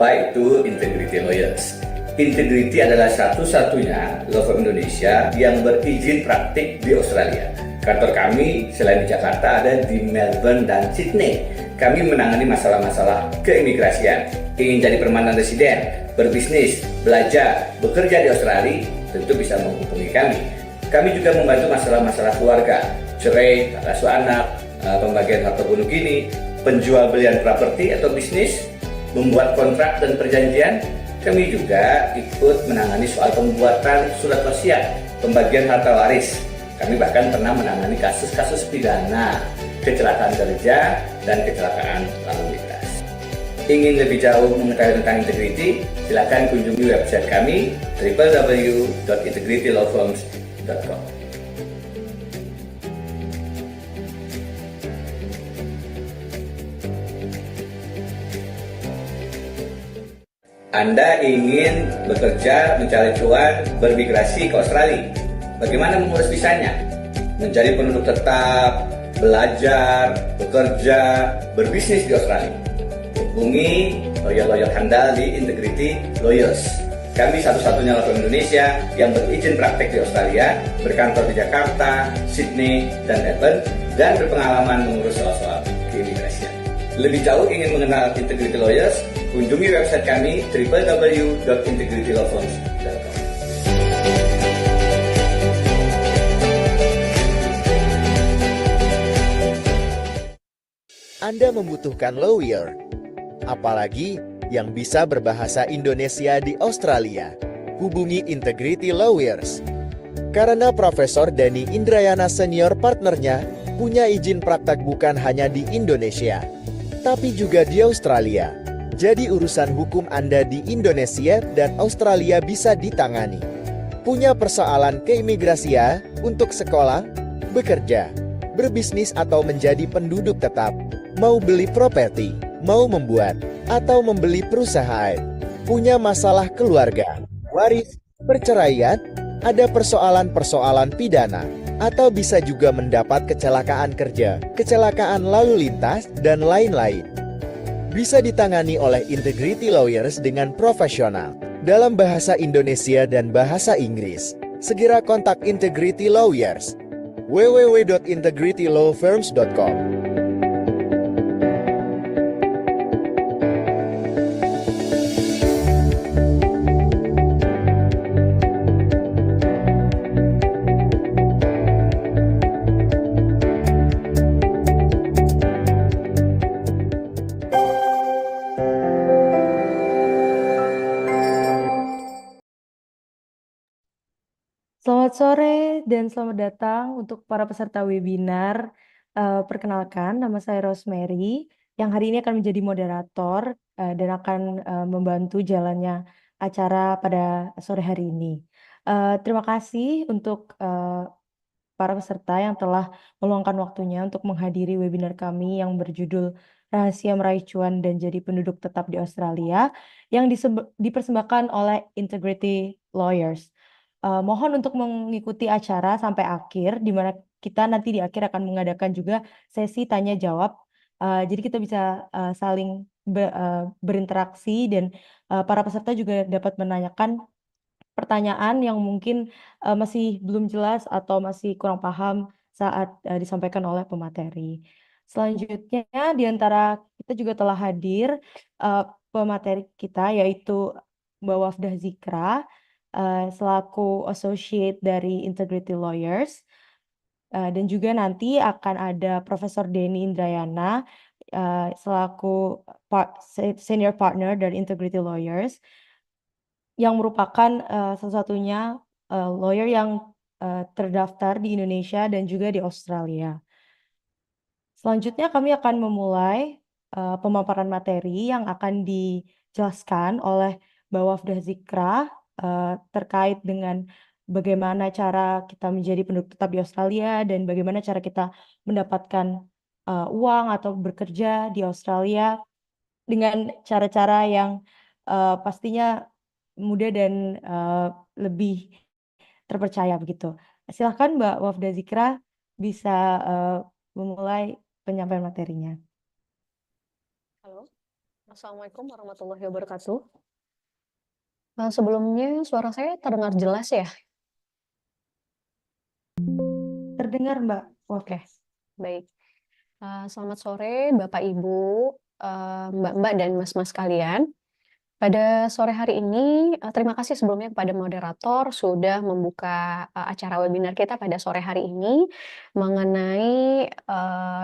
Apa itu Integrity Lawyers? Integrity adalah satu-satunya law firm Indonesia yang berizin praktik di Australia. Kantor kami selain di Jakarta ada di Melbourne dan Sydney. Kami menangani masalah-masalah keimigrasian. Ingin jadi permanent residen, berbisnis, belajar, bekerja di Australia, tentu bisa menghubungi kami. Kami juga membantu masalah-masalah keluarga, cerai, tata asuh anak, pembagian harta bunuh gini, penjual belian properti atau bisnis, membuat kontrak dan perjanjian. Kami juga ikut menangani soal pembuatan surat wasiat, pembagian harta waris. Kami bahkan pernah menangani kasus-kasus pidana, kecelakaan kerja, dan kecelakaan lalu lintas. Ingin lebih jauh mengetahui tentang integrity, silakan kunjungi website kami www.integritylawfirms.com. Anda ingin bekerja, mencari cuan, bermigrasi ke Australia. Bagaimana mengurus visanya? Menjadi penduduk tetap, belajar, bekerja, berbisnis di Australia. Hubungi lawyer-lawyer handal di Integrity Lawyers. Kami satu-satunya law firm Indonesia yang berizin praktek di Australia, berkantor di Jakarta, Sydney, dan Melbourne, dan berpengalaman mengurus soal-soal keimigrasian. Lebih jauh ingin mengenal Integrity Lawyers, kunjungi website kami www.integritylawfirms.com. Anda membutuhkan lawyer, apalagi yang bisa berbahasa Indonesia di Australia. Hubungi Integrity Lawyers. Karena Profesor Denny Indrayana senior partnernya punya izin praktek bukan hanya di Indonesia, tapi juga di Australia. Jadi urusan hukum Anda di Indonesia dan Australia bisa ditangani. Punya persoalan keimigrasian untuk sekolah, bekerja, berbisnis atau menjadi penduduk tetap, mau beli properti, mau membuat atau membeli perusahaan, punya masalah keluarga, waris, perceraian, ada persoalan-persoalan pidana, atau bisa juga mendapat kecelakaan kerja, kecelakaan lalu lintas, dan lain-lain. Bisa ditangani oleh Integrity Lawyers dengan profesional dalam bahasa Indonesia dan bahasa Inggris. Segera kontak Integrity Lawyers. www.integritylawfirms.com. Selamat sore dan selamat datang untuk para peserta webinar. Perkenalkan, nama saya Rosemary yang hari ini akan menjadi moderator dan akan membantu jalannya acara pada sore hari ini. Terima kasih untuk para peserta yang telah meluangkan waktunya untuk menghadiri webinar kami yang berjudul Rahasia Meraih Cuan dan Jadi Penduduk Tetap di Australia yang dipersembahkan oleh Integrity Lawyers. Mohon untuk mengikuti acara sampai akhir, di mana kita nanti di akhir akan mengadakan juga sesi tanya jawab. Jadi kita bisa saling berinteraksi dan para peserta juga dapat menanyakan pertanyaan yang mungkin masih belum jelas atau masih kurang paham saat disampaikan oleh pemateri. Selanjutnya di antara kita juga telah hadir pemateri kita yaitu Mbak Wafdah Zikra selaku associate dari Integrity Lawyers. Dan juga nanti akan ada Profesor Denny Indrayana selaku senior partner dari Integrity Lawyers yang merupakan satu-satunya lawyer yang terdaftar di Indonesia dan juga di Australia. Selanjutnya kami akan memulai pemaparan materi yang akan dijelaskan oleh Mbak Wafdah Zikra terkait dengan bagaimana cara kita menjadi penduduk tetap di Australia dan bagaimana cara kita mendapatkan uang atau bekerja di Australia dengan cara-cara yang pastinya mudah dan lebih terpercaya begitu. Silahkan Mbak Wafdah Zikra bisa memulai penyampaian materinya. Halo, Assalamualaikum warahmatullahi wabarakatuh. Sebelumnya suara saya terdengar jelas ya? Terdengar, Mbak. Oke, baik. Selamat sore Bapak Ibu, Mbak-mbak dan Mas-mas kalian. Pada sore hari ini, terima kasih sebelumnya kepada moderator sudah membuka acara webinar kita pada sore hari ini mengenai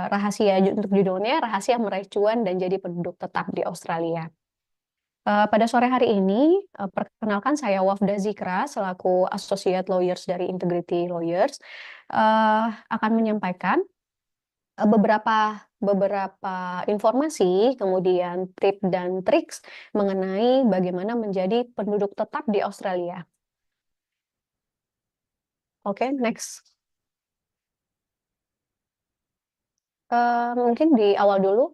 rahasia untuk judulnya rahasia meraih cuan dan jadi penduduk tetap di Australia. Pada sore hari ini, perkenalkan saya Wafda Zikra selaku Associate Lawyers dari Integrity Lawyers, akan menyampaikan beberapa informasi, kemudian tips dan triks mengenai bagaimana menjadi penduduk tetap di Australia. Oke, next. Mungkin di awal dulu,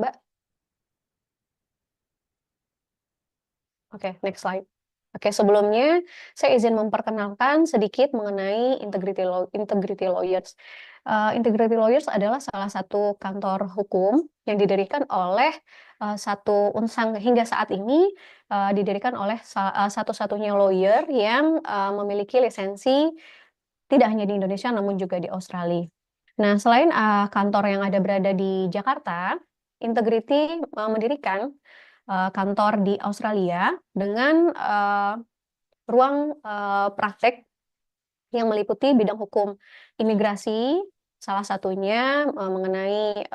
Mbak. Oke, next slide. Oke, sebelumnya saya izin memperkenalkan sedikit mengenai Integrity Lawyers. Integrity Lawyers adalah salah satu kantor hukum yang didirikan oleh hingga saat ini didirikan oleh satu-satunya lawyer yang memiliki lisensi tidak hanya di Indonesia namun juga di Australia. Nah, selain kantor yang berada di Jakarta, Integrity mendirikan kantor di Australia dengan ruang praktek yang meliputi bidang hukum imigrasi, salah satunya mengenai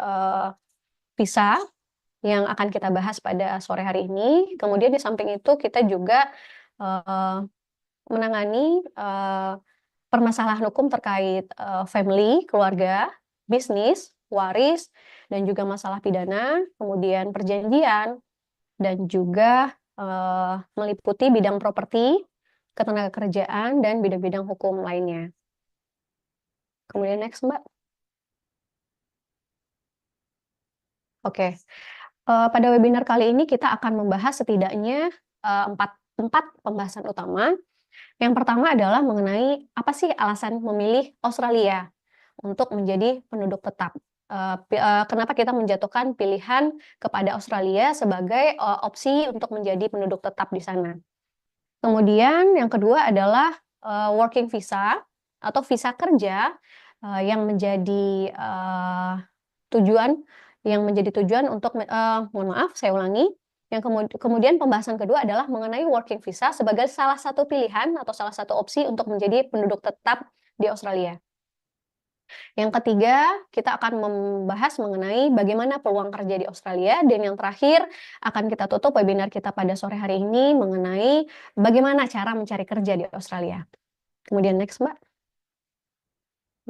visa yang akan kita bahas pada sore hari ini. Kemudian di samping itu kita juga menangani permasalahan hukum terkait family, keluarga, bisnis, waris, dan juga masalah pidana, kemudian perjanjian, dan juga meliputi bidang properti, ketenagakerjaan, dan bidang-bidang hukum lainnya. Kemudian next, Mbak. Oke, pada webinar kali ini kita akan membahas setidaknya empat pembahasan utama. Yang pertama adalah mengenai apa sih alasan memilih Australia untuk menjadi penduduk tetap. Kenapa kita menjatuhkan pilihan kepada Australia sebagai opsi untuk menjadi penduduk tetap di sana. Kemudian yang kedua adalah working visa atau visa kerja yang menjadi tujuan untuk mohon maaf saya ulangi. Yang kemudian pembahasan kedua adalah mengenai working visa sebagai salah satu pilihan atau salah satu opsi untuk menjadi penduduk tetap di Australia. Yang ketiga, kita akan membahas mengenai bagaimana peluang kerja di Australia, dan yang terakhir akan kita tutup webinar kita pada sore hari ini mengenai bagaimana cara mencari kerja di Australia. Kemudian next, Mbak.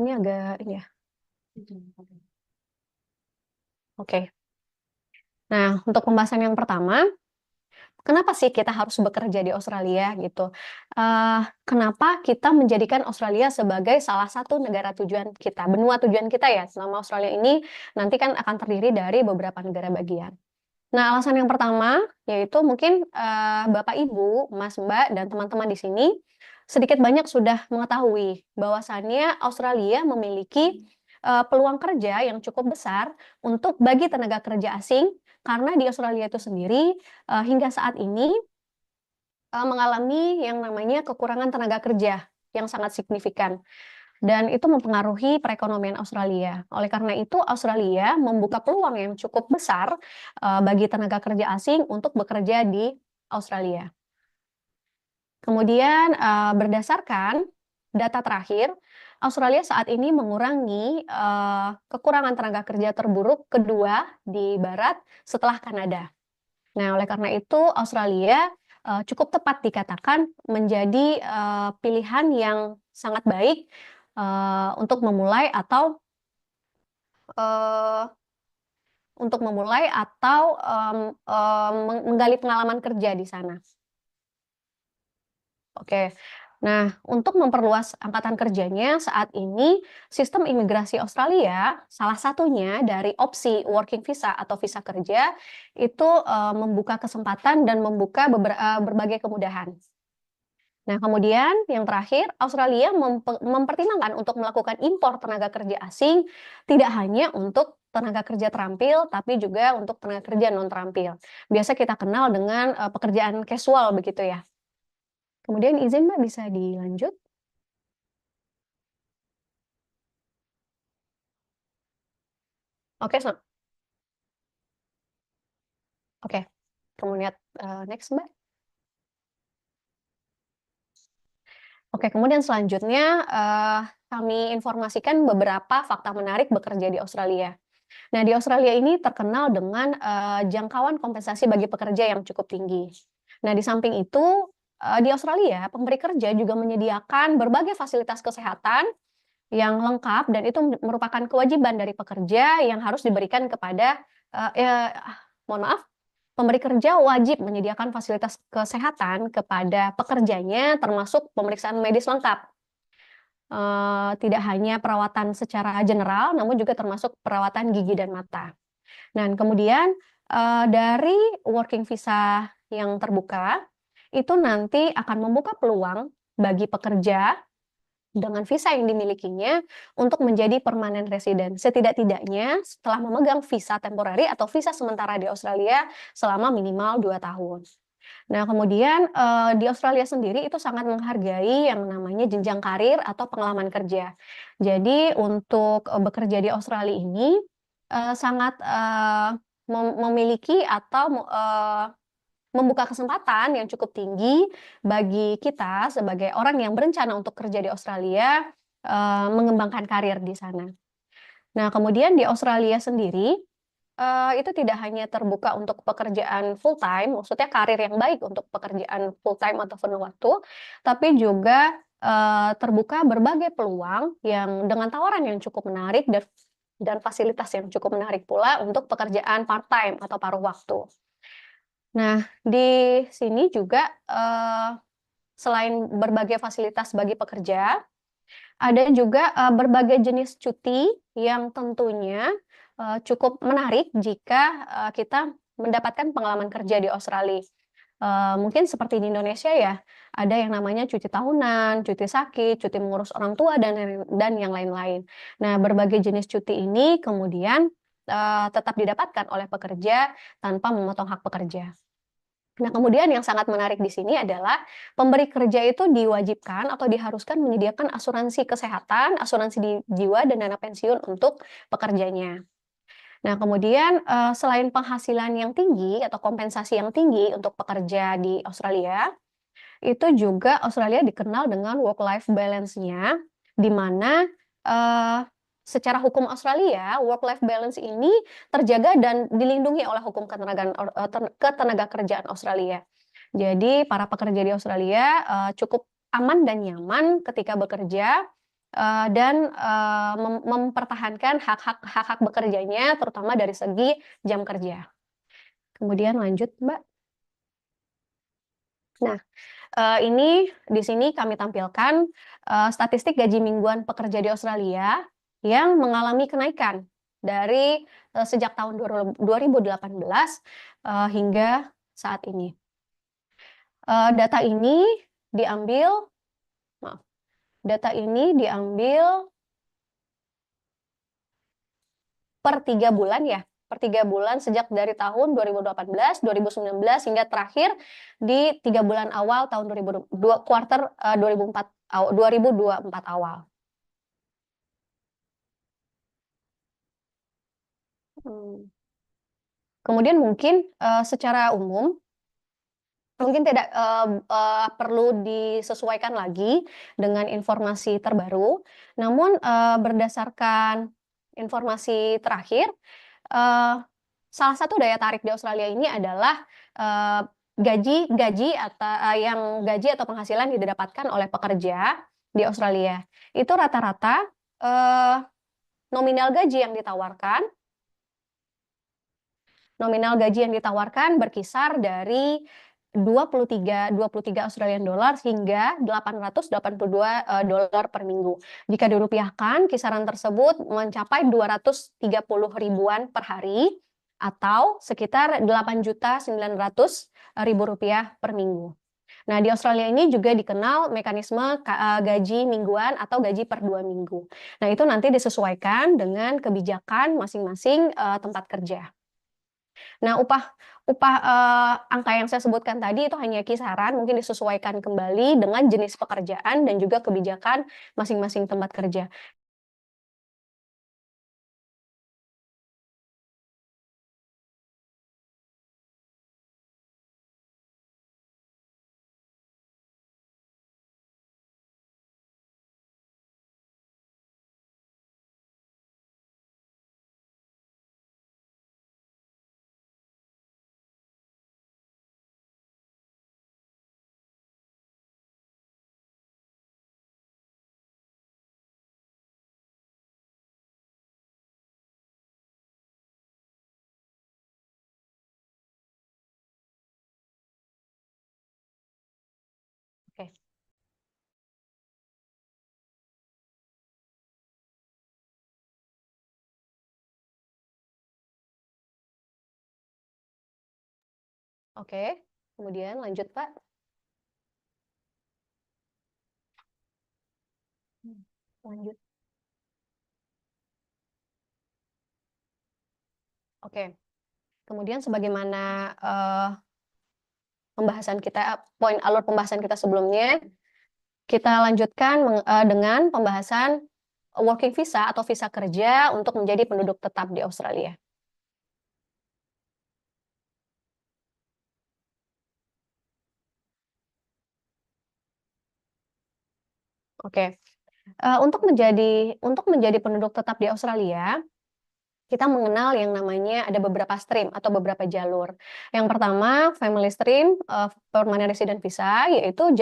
Ini agak ini ya. Oke. Nah, untuk pembahasan yang pertama, kenapa sih kita harus bekerja di Australia gitu? Kenapa kita menjadikan Australia sebagai salah satu negara tujuan kita, benua tujuan kita ya? Selama Australia ini nanti kan akan terdiri dari beberapa negara bagian. Nah, alasan yang pertama yaitu mungkin Bapak Ibu, Mas Mbak, dan teman-teman di sini sedikit banyak sudah mengetahui bahwasannya Australia memiliki peluang kerja yang cukup besar untuk bagi tenaga kerja asing, karena di Australia itu sendiri hingga saat ini mengalami yang namanya kekurangan tenaga kerja yang sangat signifikan. Dan itu mempengaruhi perekonomian Australia. Oleh karena itu, Australia membuka peluang yang cukup besar bagi tenaga kerja asing untuk bekerja di Australia. Kemudian berdasarkan data terakhir, Australia saat ini mengurangi kekurangan tenaga kerja terburuk kedua di barat setelah Kanada. Nah, oleh karena itu Australia cukup tepat dikatakan menjadi pilihan yang sangat baik untuk memulai atau menggali pengalaman kerja di sana. Oke. Nah, untuk memperluas angkatan kerjanya saat ini sistem imigrasi Australia salah satunya dari opsi working visa atau visa kerja itu membuka kesempatan dan membuka berbagai kemudahan. Nah, kemudian yang terakhir, Australia mempertimbangkan untuk melakukan impor tenaga kerja asing tidak hanya untuk tenaga kerja terampil, tapi juga untuk tenaga kerja non terampil. Biasa kita kenal dengan pekerjaan casual begitu ya. Kemudian izin Mbak bisa dilanjut. Oke, oke. Kemudian next Mbak. Oke, kemudian selanjutnya kami informasikan beberapa fakta menarik bekerja di Australia. Nah, di Australia ini terkenal dengan jangkauan kompensasi bagi pekerja yang cukup tinggi. Nah, di samping itu di Australia pemberi kerja juga menyediakan berbagai fasilitas kesehatan yang lengkap dan itu merupakan kewajiban dari pekerja yang harus diberikan kepada mohon maaf, pemberi kerja wajib menyediakan fasilitas kesehatan kepada pekerjanya termasuk pemeriksaan medis lengkap. Tidak hanya perawatan secara general, namun juga termasuk perawatan gigi dan mata. Dan kemudian dari working visa yang terbuka, itu nanti akan membuka peluang bagi pekerja dengan visa yang dimilikinya untuk menjadi permanent resident. Setidak-tidaknya setelah memegang visa temporary atau visa sementara di Australia selama minimal 2 tahun. Nah, kemudian di Australia sendiri itu sangat menghargai yang namanya jenjang karir atau pengalaman kerja. Jadi untuk bekerja di Australia ini sangat memiliki atau membuka kesempatan yang cukup tinggi bagi kita sebagai orang yang berencana untuk kerja di Australia mengembangkan karir di sana. Nah, kemudian di Australia sendiri itu tidak hanya terbuka untuk pekerjaan full time, maksudnya karir yang baik untuk pekerjaan full time atau penuh waktu, tapi juga terbuka berbagai peluang yang dengan tawaran yang cukup menarik dan fasilitas yang cukup menarik pula untuk pekerjaan part time atau paruh waktu. Nah, di sini juga selain berbagai fasilitas bagi pekerja, ada juga berbagai jenis cuti yang tentunya cukup menarik jika kita mendapatkan pengalaman kerja di Australia. Mungkin seperti di Indonesia ya, ada yang namanya cuti tahunan, cuti sakit, cuti mengurus orang tua, dan yang lain-lain. Nah, berbagai jenis cuti ini kemudian tetap didapatkan oleh pekerja tanpa memotong hak pekerja. Nah, kemudian yang sangat menarik di sini adalah pemberi kerja itu diwajibkan atau diharuskan menyediakan asuransi kesehatan, asuransi jiwa, dan dana pensiun untuk pekerjanya. Nah, kemudian selain penghasilan yang tinggi atau kompensasi yang tinggi untuk pekerja di Australia, itu juga Australia dikenal dengan work-life balance-nya, di mana secara hukum Australia, work-life balance ini terjaga dan dilindungi oleh hukum ketenagakerjaan Australia. Jadi para pekerja di Australia cukup aman dan nyaman ketika bekerja dan mempertahankan hak-hak bekerjanya, terutama dari segi jam kerja. Kemudian lanjut, Mbak. Nah, ini di sini kami tampilkan statistik gaji mingguan pekerja di Australia yang mengalami kenaikan dari sejak tahun 2018 hingga saat ini. Data ini diambil per 3 bulan ya, per 3 bulan sejak dari tahun 2018, 2019 hingga terakhir di 3 bulan awal tahun 2024 awal. Kemudian mungkin secara umum mungkin tidak perlu disesuaikan lagi dengan informasi terbaru, namun berdasarkan informasi terakhir, salah satu daya tarik di Australia ini adalah gaji atau penghasilan yang didapatkan oleh pekerja di Australia. Itu rata-rata nominal gaji yang ditawarkan berkisar dari 23 Australian dollar hingga 882 dolar per minggu. Jika dirupiahkan, kisaran tersebut mencapai 230 ribuan per hari atau sekitar 8.900.000 rupiah per minggu. Nah, di Australia ini juga dikenal mekanisme gaji mingguan atau gaji per 2 minggu. Nah, itu nanti disesuaikan dengan kebijakan masing-masing tempat kerja. Nah, angka yang saya sebutkan tadi itu hanya kisaran, mungkin disesuaikan kembali dengan jenis pekerjaan dan juga kebijakan masing-masing tempat kerja. Oke. Oke, kemudian lanjut, Pak. Lanjut. Oke. Kemudian sebagaimana poin alur pembahasan kita sebelumnya, kita lanjutkan dengan pembahasan working visa atau visa kerja untuk menjadi penduduk tetap di Australia. Oke. Untuk menjadi penduduk tetap di Australia, kita mengenal yang namanya ada beberapa stream atau beberapa jalur. Yang pertama, family stream, permanent resident visa, yaitu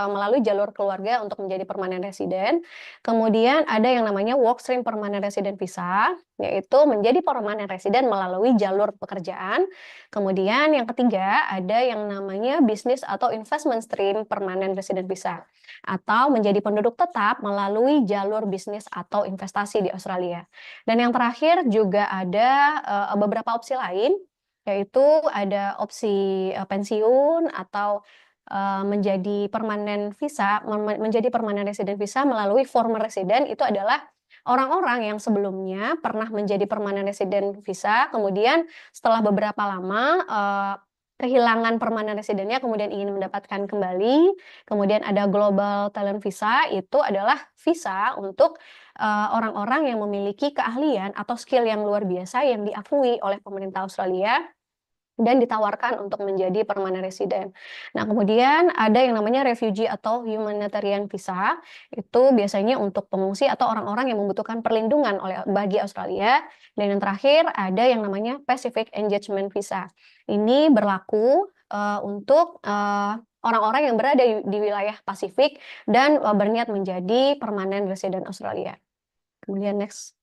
melalui jalur keluarga untuk menjadi permanent resident. Kemudian ada yang namanya work stream permanent resident visa, yaitu menjadi permanent resident melalui jalur pekerjaan. Kemudian yang ketiga, ada yang namanya business atau investment stream permanent resident visa, atau menjadi penduduk tetap melalui jalur bisnis atau investasi di Australia. Dan yang terakhir juga ada beberapa opsi lain, yaitu ada opsi pensiun atau menjadi permanent resident visa melalui former resident. Itu adalah orang-orang yang sebelumnya pernah menjadi permanent resident visa, kemudian setelah beberapa lama kehilangan permanent residentnya, kemudian ingin mendapatkan kembali. Kemudian ada global talent visa, itu adalah visa untuk orang-orang yang memiliki keahlian atau skill yang luar biasa yang diakui oleh pemerintah Australia dan ditawarkan untuk menjadi permanent resident. Nah, kemudian ada yang namanya refugee atau humanitarian visa, itu biasanya untuk pengungsi atau orang-orang yang membutuhkan perlindungan bagi Australia. Dan yang terakhir ada yang namanya Pacific Engagement Visa. Ini berlaku untuk orang-orang yang berada di wilayah Pasifik dan berniat menjadi permanent resident Australia. Kemudian next.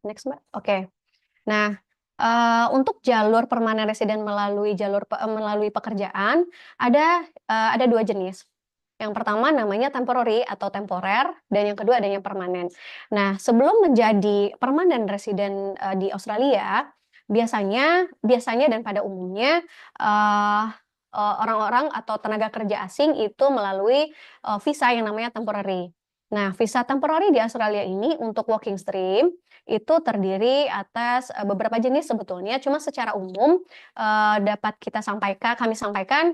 Next, Mbak. Oke. Nah, untuk jalur permanent resident melalui pekerjaan ada 2 jenis. Yang pertama namanya temporary atau temporer, dan yang kedua adanya permanen. Nah, sebelum menjadi permanent resident di Australia, biasanya dan pada umumnya orang-orang atau tenaga kerja asing itu melalui visa yang namanya temporary. Nah, visa temporary di Australia ini untuk working stream itu terdiri atas beberapa jenis sebetulnya, cuma secara umum dapat kami sampaikan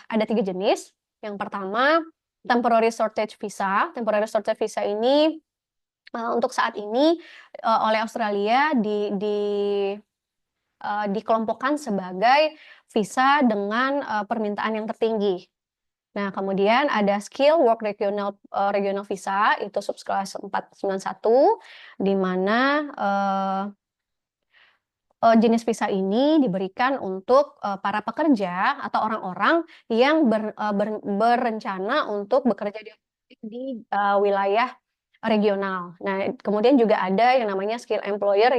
ada 3 jenis. Yang pertama, temporary shortage visa. Temporary shortage visa ini untuk saat ini oleh Australia dikelompokkan sebagai visa dengan permintaan yang tertinggi. Nah, kemudian ada skill work regional visa, itu subclass 491, di mana jenis visa ini diberikan untuk para pekerja atau orang-orang yang berencana untuk bekerja di wilayah regional. Nah, kemudian juga ada yang namanya skill employer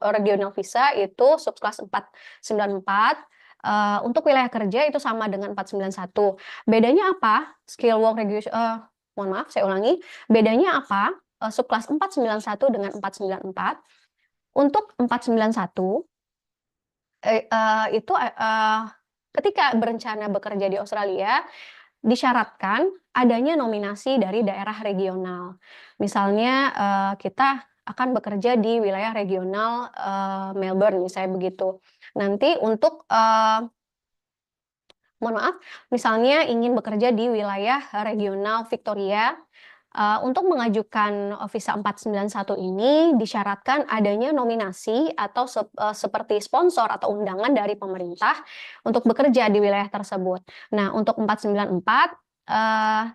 regional visa, itu subclass 494. Untuk wilayah kerja itu sama dengan 491. Bedanya apa? Mohon maaf, saya ulangi. Bedanya apa? Subclass 491 dengan 494. Untuk 491 itu ketika berencana bekerja di Australia disyaratkan adanya nominasi dari daerah regional. Misalnya kita akan bekerja di wilayah regional Melbourne, misalnya begitu. Nanti untuk mohon maaf, misalnya ingin bekerja di wilayah regional Victoria, untuk mengajukan visa 491 ini disyaratkan adanya nominasi atau seperti sponsor atau undangan dari pemerintah untuk bekerja di wilayah tersebut. Nah, untuk 494,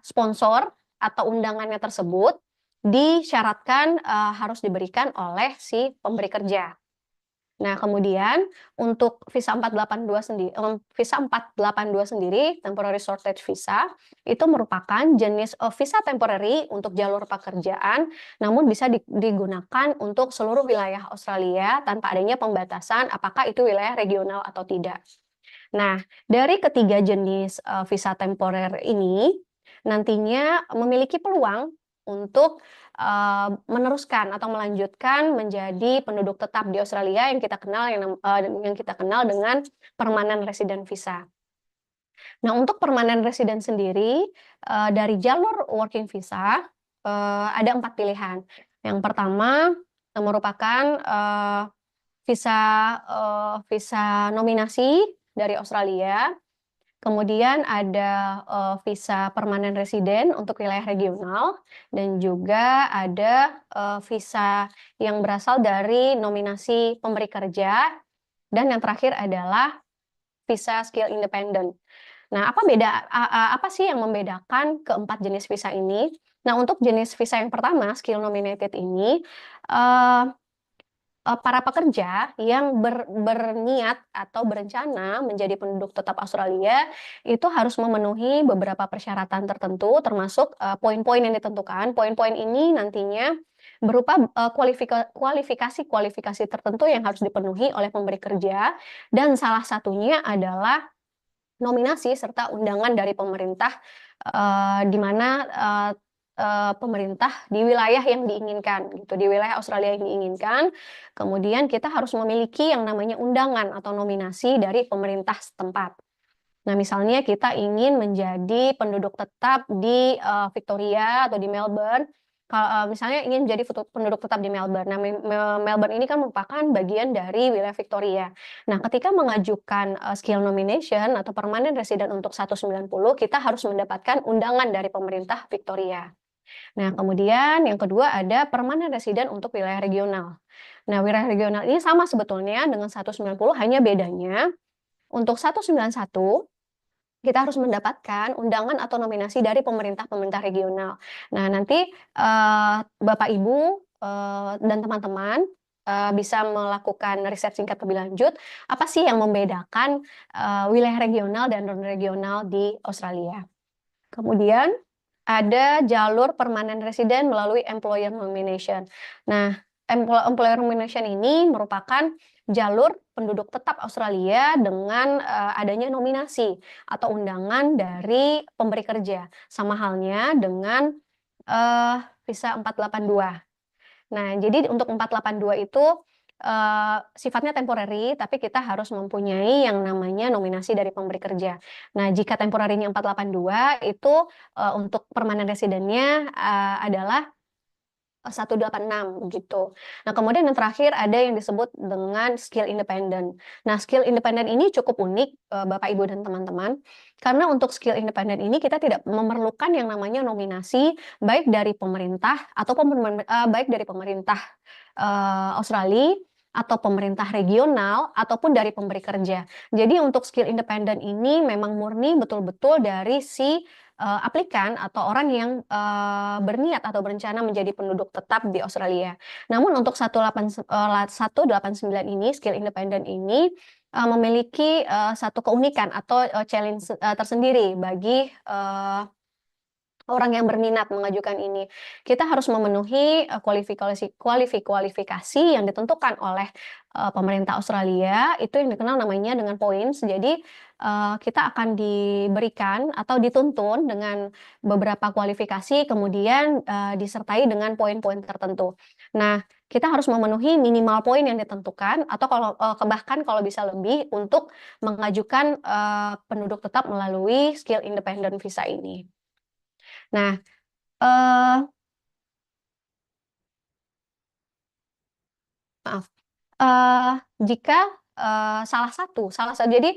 sponsor atau undangannya tersebut disyaratkan harus diberikan oleh si pemberi kerja. Nah, kemudian untuk visa 482 sendiri, temporary shortage visa, itu merupakan jenis visa temporary untuk jalur pekerjaan, namun bisa digunakan untuk seluruh wilayah Australia tanpa adanya pembatasan apakah itu wilayah regional atau tidak. Nah, dari ketiga jenis visa temporer ini nantinya memiliki peluang untuk meneruskan atau melanjutkan menjadi penduduk tetap di Australia yang kita kenal dengan permanent resident visa. Nah, untuk permanent resident sendiri dari jalur working visa ada 4 pilihan. Yang pertama merupakan visa nominasi dari Australia. Kemudian ada visa permanent resident untuk wilayah regional dan juga ada visa yang berasal dari nominasi pemberi kerja dan yang terakhir adalah visa skill independent. Nah, apa sih yang membedakan keempat jenis visa ini? Nah, untuk jenis visa yang pertama, skill nominated ini para pekerja yang berniat atau berencana menjadi penduduk tetap Australia itu harus memenuhi beberapa persyaratan tertentu termasuk poin-poin yang ditentukan. Poin-poin ini nantinya berupa kualifikasi tertentu yang harus dipenuhi oleh pemberi kerja dan salah satunya adalah nominasi serta undangan dari pemerintah di mana pemerintah di wilayah yang diinginkan gitu, di wilayah Australia yang diinginkan. Kemudian kita harus memiliki yang namanya undangan atau nominasi dari pemerintah setempat. Nah, misalnya kita ingin menjadi penduduk tetap di Victoria atau di Melbourne. Misalnya ingin menjadi penduduk tetap di Melbourne. Nah, Melbourne ini kan merupakan bagian dari wilayah Victoria. Nah, ketika mengajukan skill nomination atau permanent resident untuk 190, kita harus mendapatkan undangan dari pemerintah Victoria. Nah, kemudian yang kedua ada permanent resident untuk wilayah regional. Nah, wilayah regional ini sama sebetulnya dengan 190, hanya bedanya untuk 191 kita harus mendapatkan undangan atau nominasi dari pemerintah regional. Nah, nanti Bapak Ibu dan teman-teman bisa melakukan riset singkat lebih lanjut, apa sih yang membedakan wilayah regional dan non-regional di Australia. Kemudian ada jalur permanent resident melalui employer nomination. Nah, employer nomination ini merupakan jalur penduduk tetap Australia dengan adanya nominasi atau undangan dari pemberi kerja. Sama halnya dengan visa 482. Nah, jadi untuk 482 itu sifatnya temporary, tapi kita harus mempunyai yang namanya nominasi dari pemberi kerja. Nah, jika temporary-nya 482 itu untuk permanent resident-nya adalah 186 gitu. Nah, kemudian yang terakhir ada yang disebut dengan skill independent. Nah, skill independent ini cukup unik Bapak Ibu dan teman-teman, karena untuk skill independent ini kita tidak memerlukan yang namanya nominasi baik dari pemerintah ataupun baik dari pemerintah Australia atau pemerintah regional ataupun dari pemberi kerja. Jadi untuk skill independent ini memang murni betul-betul dari si aplikan atau orang yang berniat atau berencana menjadi penduduk tetap di Australia. Namun untuk 189 ini, skill independent ini memiliki satu keunikan atau challenge tersendiri bagi orang yang berminat mengajukan ini. Kita harus memenuhi kualifikasi yang ditentukan oleh pemerintah Australia, itu yang dikenal namanya dengan points. Jadi kita akan diberikan atau dituntun dengan beberapa kualifikasi, kemudian disertai dengan poin-poin tertentu. Nah, kita harus memenuhi minimal poin yang ditentukan atau bahkan kalau bisa lebih untuk mengajukan penduduk tetap melalui skill independent visa ini. Nah, jika jadi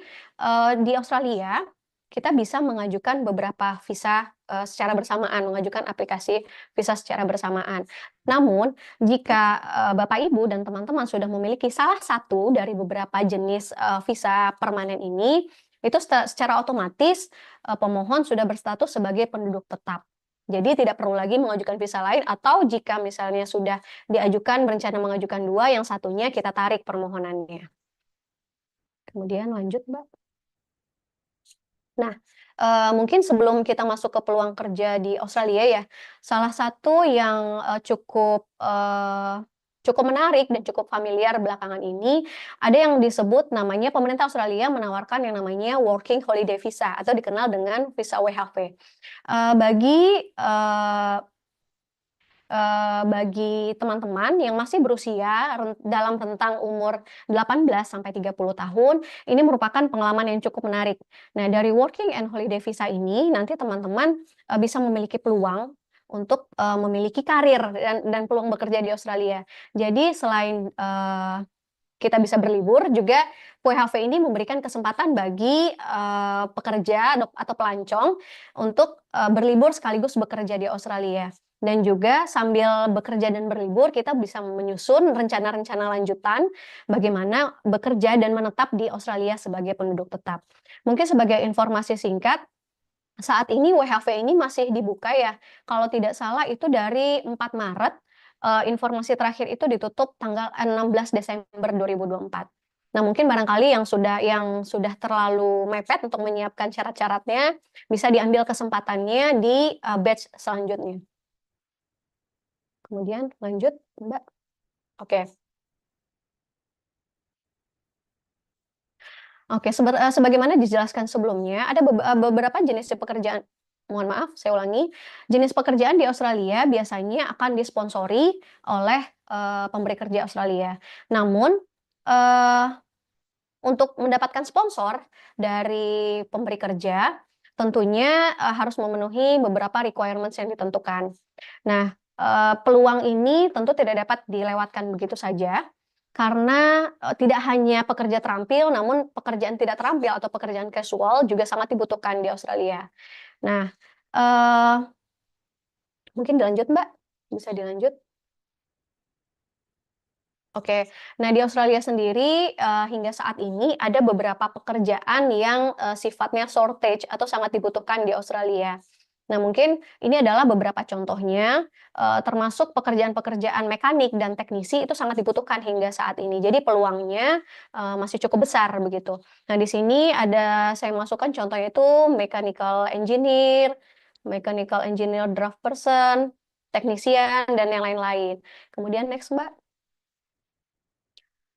di Australia kita bisa mengajukan beberapa visa secara bersamaan, mengajukan aplikasi visa secara bersamaan. Namun, jika Bapak Ibu dan teman-teman sudah memiliki salah satu dari beberapa jenis visa permanen ini, itu secara otomatis pemohon sudah berstatus sebagai penduduk tetap. Jadi tidak perlu lagi mengajukan visa lain, atau jika misalnya sudah diajukan, berencana mengajukan 2, yang satunya kita tarik permohonannya. Kemudian lanjut, Mbak. Nah, mungkin sebelum kita masuk ke peluang kerja di Australia ya, salah satu yang cukup menarik dan cukup familiar belakangan ini, ada yang disebut namanya pemerintah Australia menawarkan yang namanya Working Holiday Visa atau dikenal dengan visa WHV. Bagi teman-teman yang masih berusia dalam rentang umur 18 sampai 30 tahun, ini merupakan pengalaman yang cukup menarik. Nah, dari Working and Holiday Visa ini nanti teman-teman bisa memiliki peluang untuk memiliki karir dan peluang bekerja di Australia. Jadi selain kita bisa berlibur, juga WHV ini memberikan kesempatan bagi pekerja atau pelancong untuk berlibur sekaligus bekerja di Australia. Dan juga sambil bekerja dan berlibur, kita bisa menyusun rencana-rencana lanjutan bagaimana bekerja dan menetap di Australia sebagai penduduk tetap. Mungkin sebagai informasi singkat, saat ini WHV ini masih dibuka ya. Kalau tidak salah itu dari 4 Maret, informasi terakhir itu ditutup tanggal 16 Desember 2024. Nah, mungkin barangkali yang sudah terlalu mepet untuk menyiapkan syarat-syaratnya, bisa diambil kesempatannya di batch selanjutnya. Kemudian lanjut, Mbak. Oke. Oke, sebagaimana dijelaskan sebelumnya, ada beberapa jenis pekerjaan. Mohon maaf, saya ulangi. Jenis pekerjaan di Australia biasanya akan disponsori oleh pemberi kerja Australia. Namun, untuk mendapatkan sponsor dari pemberi kerja, tentunya harus memenuhi beberapa requirements yang ditentukan. Nah, peluang ini tentu tidak dapat dilewatkan begitu saja, karena tidak hanya pekerja terampil, namun pekerjaan tidak terampil atau pekerjaan casual juga sangat dibutuhkan di Australia. Nah, mungkin dilanjut, Mbak, bisa dilanjut. Oke, nah di Australia sendiri hingga saat ini ada beberapa pekerjaan yang sifatnya shortage atau sangat dibutuhkan di Australia. Nah, mungkin ini adalah beberapa contohnya, termasuk pekerjaan-pekerjaan mekanik dan teknisi itu sangat dibutuhkan hingga saat ini. Jadi peluangnya masih cukup besar begitu. Nah, di sini saya masukkan contohnya itu mechanical engineer draft person, teknisian, dan yang lain-lain. Kemudian next, Mbak.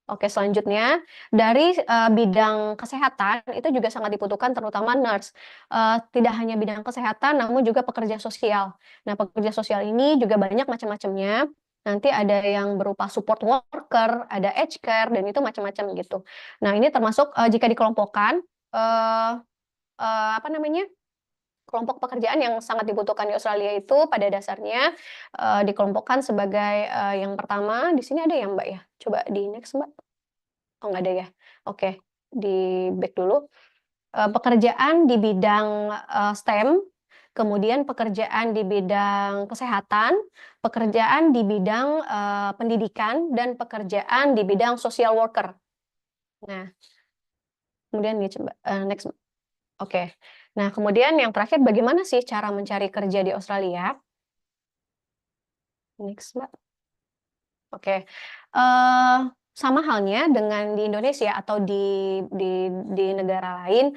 Oke, selanjutnya dari bidang kesehatan itu juga sangat dibutuhkan, terutama nurse. Tidak hanya bidang kesehatan, namun juga pekerja sosial. Nah, pekerja sosial ini juga banyak macam-macamnya. Nanti ada yang berupa support worker, ada aged care, dan itu macam-macam gitu. Nah, ini termasuk jika dikelompokkan, kelompok pekerjaan yang sangat dibutuhkan di Australia itu pada dasarnya dikelompokkan sebagai yang pertama, di sini ada ya, Mbak, ya? Coba di next, Mbak. Oh, nggak ada ya? Oke, di back dulu. Pekerjaan di bidang STEM, kemudian pekerjaan di bidang kesehatan, pekerjaan di bidang pendidikan, dan pekerjaan di bidang social worker. Nah, kemudian coba next. Oke. Nah, kemudian yang terakhir, bagaimana sih cara mencari kerja di Australia? Next, Mbak. Oke. Sama halnya dengan di Indonesia atau di negara lain,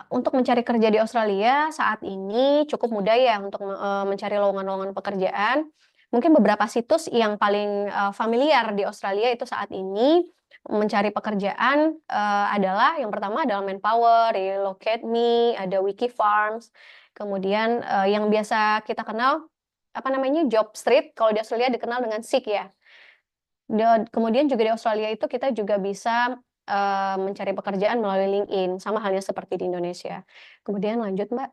untuk mencari kerja di Australia saat ini cukup mudah ya untuk mencari lowongan-lowongan pekerjaan. Mungkin beberapa situs yang paling familiar di Australia itu saat ini mencari pekerjaan adalah yang pertama adalah Manpower, Relocate Me, ada Wikifarms, kemudian yang biasa kita kenal Job Street, kalau di Australia dikenal dengan Seek ya. Kemudian juga di Australia itu kita juga bisa mencari pekerjaan melalui LinkedIn, sama halnya seperti di Indonesia. Kemudian lanjut, Mbak.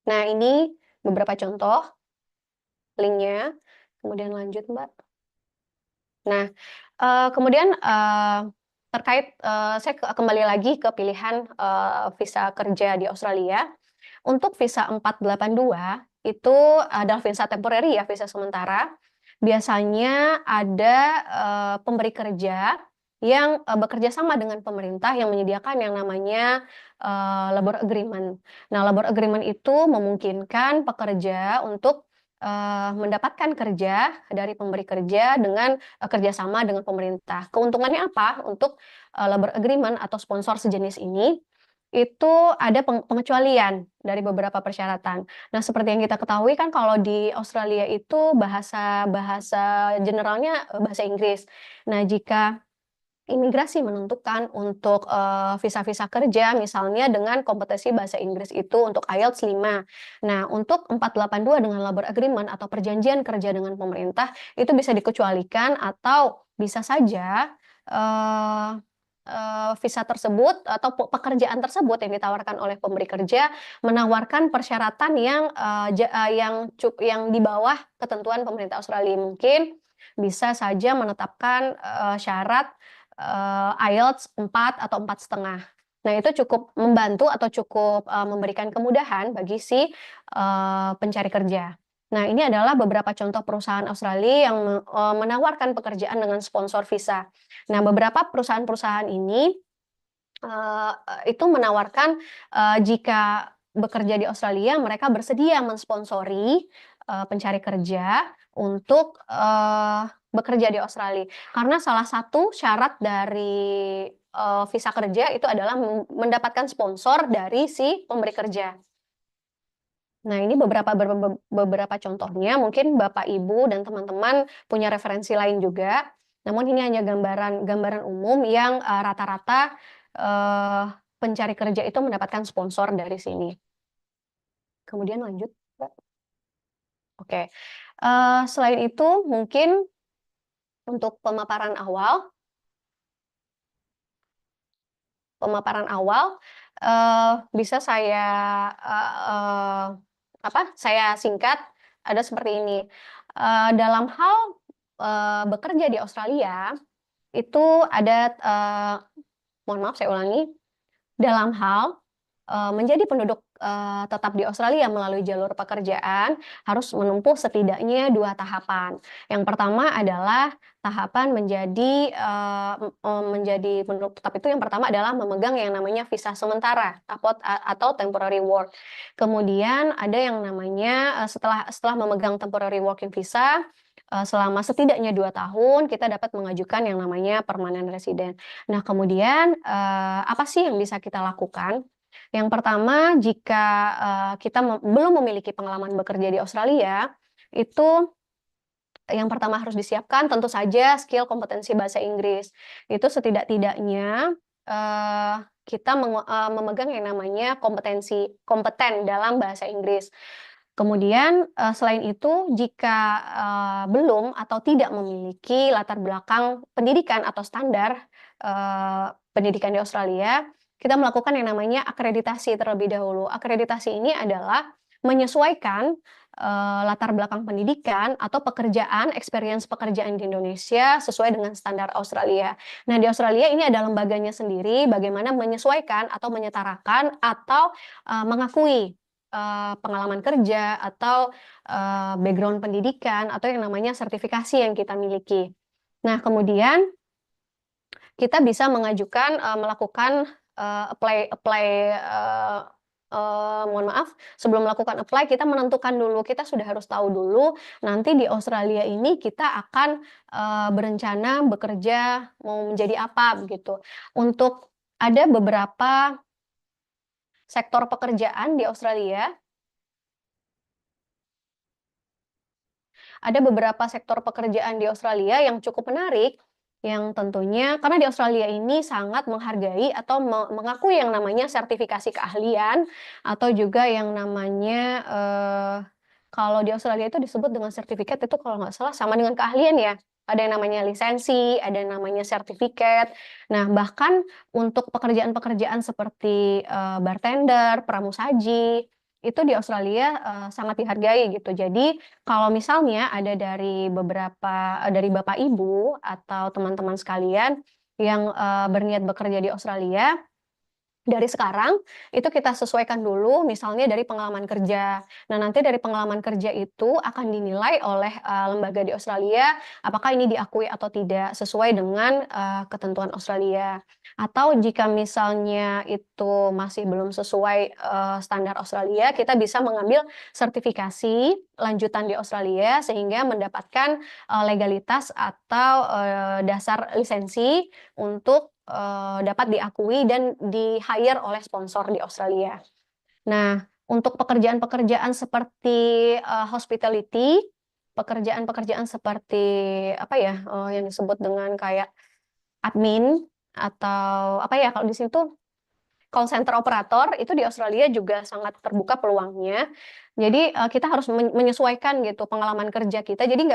Nah, ini beberapa contoh linknya. Kemudian lanjut, Mbak. Nah, kemudian terkait saya kembali lagi ke pilihan visa kerja di Australia. Untuk visa 482 itu adalah visa temporary ya, visa sementara. Biasanya ada pemberi kerja yang bekerja sama dengan pemerintah yang menyediakan yang namanya labor agreement. Nah, labor agreement itu memungkinkan pekerja untuk mendapatkan kerja dari pemberi kerja dengan kerjasama dengan pemerintah. Keuntungannya apa untuk labor agreement atau sponsor sejenis ini? Itu ada pengecualian dari beberapa persyaratan. Nah, seperti yang kita ketahui kan kalau di Australia itu bahasa generalnya bahasa Inggris. Nah, jika imigrasi menentukan untuk visa-visa kerja misalnya dengan kompetensi bahasa Inggris itu untuk IELTS 5. Nah, untuk 482 dengan labor agreement atau perjanjian kerja dengan pemerintah itu bisa dikecualikan atau bisa saja visa tersebut atau pekerjaan tersebut yang ditawarkan oleh pemberi kerja menawarkan persyaratan yang di bawah ketentuan pemerintah Australia. Mungkin bisa saja menetapkan syarat IELTS 4 atau 4,5. Nah, itu cukup membantu atau cukup memberikan kemudahan bagi si pencari kerja. Nah, ini adalah beberapa contoh perusahaan Australia yang menawarkan pekerjaan dengan sponsor visa. Nah, beberapa perusahaan-perusahaan ini itu menawarkan jika bekerja di Australia, mereka bersedia mensponsori pencari kerja untuk bekerja di Australia. Karena salah satu syarat dari visa kerja itu adalah mendapatkan sponsor dari si pemberi kerja. Nah, ini beberapa contohnya, mungkin Bapak, Ibu, dan teman-teman punya referensi lain juga. Namun ini hanya gambaran umum yang rata-rata pencari kerja itu mendapatkan sponsor dari sini. Kemudian lanjut, Mbak. Oke. Selain itu, mungkin untuk pemaparan awal bisa saya singkat ada seperti ini. Dalam hal bekerja di Australia itu ada mohon maaf saya ulangi. Dalam hal menjadi penduduk tetap di Australia melalui jalur pekerjaan harus menempuh setidaknya 2 tahapan. Yang pertama adalah tahapan menjadi penduduk tetap itu yang pertama adalah memegang yang namanya visa sementara atau temporary work. Kemudian ada yang namanya setelah memegang temporary working visa selama setidaknya 2 tahun kita dapat mengajukan yang namanya permanent resident. Nah, kemudian apa sih yang bisa kita lakukan? Yang pertama, jika kita belum memiliki pengalaman bekerja di Australia, itu yang pertama harus disiapkan tentu saja skill kompetensi bahasa Inggris. Itu setidak-tidaknya kita memegang yang namanya kompeten dalam bahasa Inggris. Kemudian selain itu jika belum atau tidak memiliki latar belakang pendidikan atau standar pendidikan di Australia, kita melakukan yang namanya akreditasi terlebih dahulu. Akreditasi ini adalah menyesuaikan latar belakang pendidikan atau experience pekerjaan di Indonesia sesuai dengan standar Australia. Nah, di Australia ini ada lembaganya sendiri bagaimana menyesuaikan atau menyetarakan atau mengakui pengalaman kerja atau background pendidikan atau yang namanya sertifikasi yang kita miliki. Nah, kemudian kita bisa melakukan mohon maaf, sebelum melakukan apply kita menentukan dulu, kita sudah harus tahu dulu nanti di Australia ini kita akan berencana bekerja mau menjadi apa begitu. Untuk ada beberapa sektor pekerjaan di Australia. Ada beberapa sektor pekerjaan di Australia yang cukup menarik, yang tentunya karena di Australia ini sangat menghargai atau mengakui yang namanya sertifikasi keahlian atau juga yang namanya kalau di Australia itu disebut dengan sertifikat itu kalau nggak salah sama dengan keahlian ya. Ada yang namanya lisensi, ada yang namanya sertifikat. Nah, bahkan untuk pekerjaan-pekerjaan seperti bartender, pramusaji, itu di Australia sangat dihargai gitu. Jadi kalau misalnya ada dari dari Bapak Ibu atau teman-teman sekalian yang berniat bekerja di Australia, dari sekarang itu kita sesuaikan dulu misalnya dari pengalaman kerja. Nah, nanti dari pengalaman kerja itu akan dinilai oleh lembaga di Australia apakah ini diakui atau tidak sesuai dengan ketentuan Australia. Atau jika misalnya itu masih belum sesuai standar Australia, kita bisa mengambil sertifikasi lanjutan di Australia sehingga mendapatkan legalitas atau dasar lisensi untuk dapat diakui dan di-hire oleh sponsor di Australia. Nah, untuk pekerjaan-pekerjaan seperti hospitality, pekerjaan-pekerjaan seperti apa ya, yang disebut dengan kayak admin atau apa ya kalau di situ call center operator itu di Australia juga sangat terbuka peluangnya. Jadi kita harus menyesuaikan gitu pengalaman kerja kita. Jadi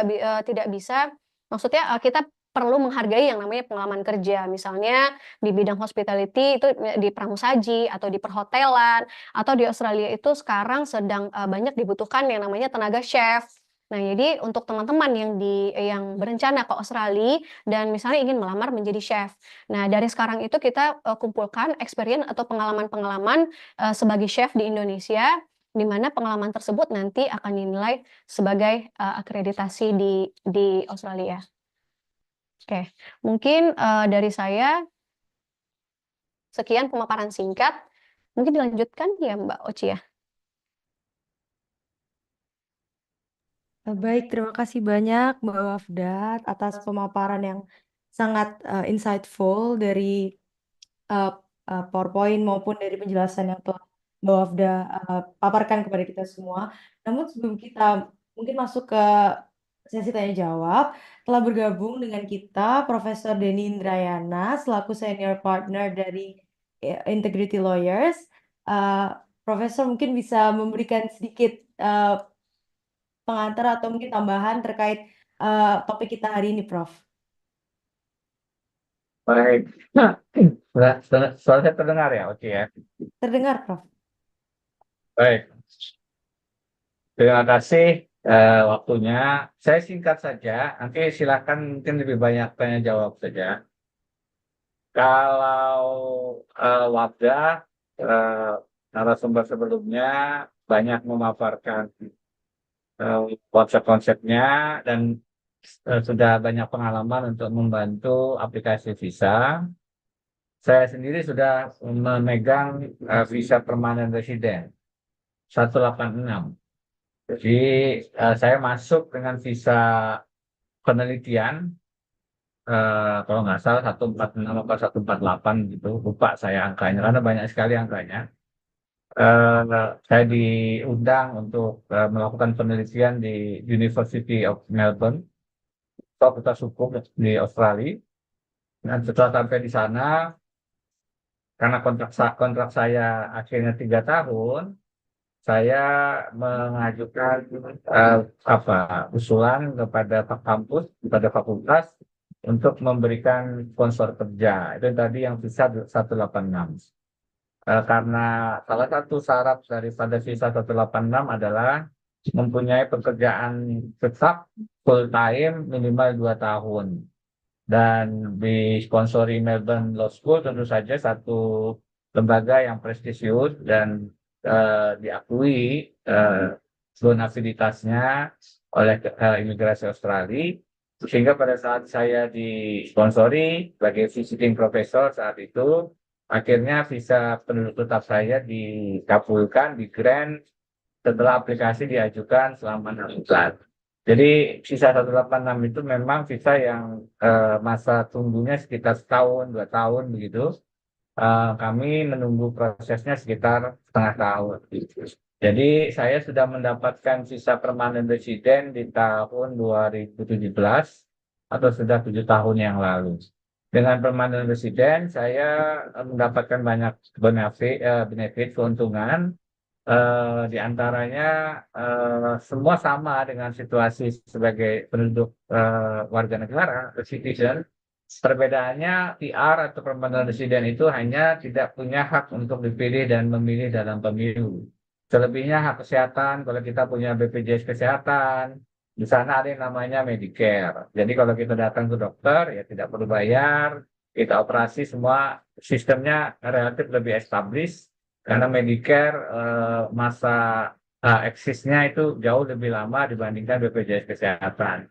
tidak bisa maksudnya kita perlu menghargai yang namanya pengalaman kerja. Misalnya di bidang hospitality itu di pramusaji atau di perhotelan atau di Australia itu sekarang sedang banyak dibutuhkan yang namanya tenaga chef. Nah, jadi untuk teman-teman yang berencana ke Australia dan misalnya ingin melamar menjadi chef. Nah, dari sekarang itu kita kumpulkan experience atau pengalaman-pengalaman sebagai chef di Indonesia, di mana pengalaman tersebut nanti akan dinilai sebagai akreditasi di Australia. Oke, mungkin dari saya sekian pemaparan singkat. Mungkin dilanjutkan ya Mbak Oci ya. Baik, terima kasih banyak Mbak Wafdat atas pemaparan yang sangat insightful dari PowerPoint maupun dari penjelasan yang telah Mbak Wafda paparkan kepada kita semua. Namun sebelum kita mungkin masuk ke sesi tanya jawab, telah bergabung dengan kita Profesor Denny Indrayana selaku senior partner dari Integrity Lawyers. Profesor mungkin bisa memberikan sedikit pengantar atau mungkin tambahan terkait topik kita hari ini, Prof. Baik. Suara saya terdengar ya? Oke ya. Terdengar, Prof. Baik. Terima kasih waktunya. Saya singkat saja. Nanti silakan mungkin lebih banyak tanya jawab saja. Kalau Wabda narasumber sebelumnya banyak memaparkan konsep-konsepnya dan sudah banyak pengalaman untuk membantu aplikasi visa. Saya sendiri sudah memegang visa permanen resident 186. Jadi saya masuk dengan visa penelitian kalau nggak salah 146 atau 148 gitu, lupa saya angkanya karena banyak sekali angkanya. Saya diundang untuk melakukan penelitian di University of Melbourne, Fakultas Hukum di Australia. Dan setelah sampai di sana, karena kontrak saya akhirnya 3 tahun, saya mengajukan usulan kepada Pak Kampus, kepada fakultas untuk memberikan sponsor kerja. Itu tadi yang visa 186. Karena salah satu syarat daripada visa 186 adalah mempunyai pekerjaan tetap full time minimal 2 tahun. Dan disponsori Melbourne Law School tentu saja satu lembaga yang prestisius dan diakui bonafiditasinya oleh imigrasi Australia, sehingga pada saat saya disponsori sebagai visiting professor saat itu, akhirnya visa penduduk tetap saya dikabulkan, di grant setelah aplikasi diajukan selama 6 bulan. Jadi visa 186 itu memang visa yang masa tunggunya sekitar setahun, 2 tahun begitu. Kami menunggu prosesnya sekitar setengah tahun. Jadi saya sudah mendapatkan visa permanen resident di tahun 2017 atau sudah 7 tahun yang lalu. Dengan permanen resident saya mendapatkan banyak benefit keuntungan. Di antaranya semua sama dengan situasi sebagai penduduk warga negara, citizen. Perbedaannya PR atau permanent resident itu hanya tidak punya hak untuk dipilih dan memilih dalam pemilu. Selebihnya hak kesehatan, kalau kita punya BPJS Kesehatan, di sana ada yang namanya Medicare. Jadi kalau kita datang ke dokter, ya tidak perlu bayar, kita operasi semua, sistemnya relatif lebih established, karena Medicare masa eksisnya itu jauh lebih lama dibandingkan BPJS Kesehatan.